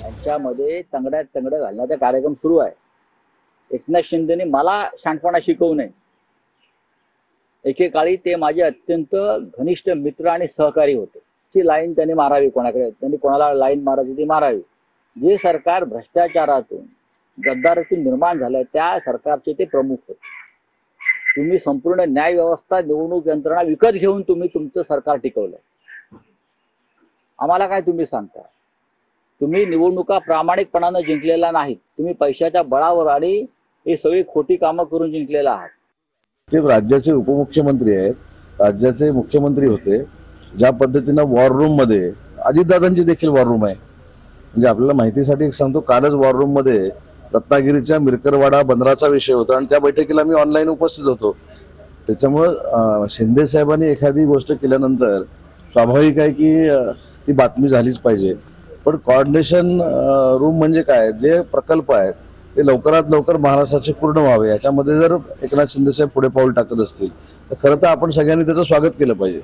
त्यांच्यामध्ये तंगड्यात तंगड घालण्याचा कार्यक्रम सुरू आहे. एकनाथ शिंदेने मला शहाणपणा शिकवू नये. एकेकाळी ते माझे अत्यंत घनिष्ठ मित्र आणि सहकारी होते. ची लाईन त्यांनी मारावी, कोणाकडे त्यांनी कोणाला लाईन मारायची ती मारावी. जे सरकार भ्रष्टाचारातून गद्दारीतून निर्माण झालंय त्या सरकारचे ते प्रमुख होते. तुम्ही संपूर्ण न्याय व्यवस्था निवडणूक यंत्रणा विकत घेऊन तुम्ही तुमचं सरकार टिकवलंय. आम्हाला काय तुम्ही सांगता? तुम्ही निवडणुका प्रामाणिकपणानं जिंकलेला नाहीत. तुम्ही पैशाच्या बळावर आणि हे सगळी खोटी कामं करून जिंकलेला आहात. ते राज्याचे उपमुख्यमंत्री आहेत, राज्याचे मुख्यमंत्री होते. ज्या पद्धतीनं वॉर रूम मध्ये अजितदादांची देखील वॉर रूम आहे. म्हणजे आपल्याला माहितीसाठी एक सांगतो, कालच वॉर रूम मध्ये रत्नागिरीच्या मिरकरवाडा बंदराचा विषय होता आणि त्या बैठकीला मी ऑनलाईन उपस्थित होतो. त्याच्यामुळं शिंदे साहेबांनी एखादी गोष्ट केल्यानंतर स्वाभाविक आहे की ती बातमी झालीच पाहिजे. पण कोऑर्डिनेशन रूम म्हणजे काय, जे प्रकल्प आहेत ते लवकरात लवकर महाराष्ट्राचे पूर्ण व्हावे, याच्यामध्ये जर एकनाथ शिंदे साहेब पुढे पाऊल टाकत असतील तर खरं तर आपण सगळ्यांनी त्याचं स्वागत केलं पाहिजे.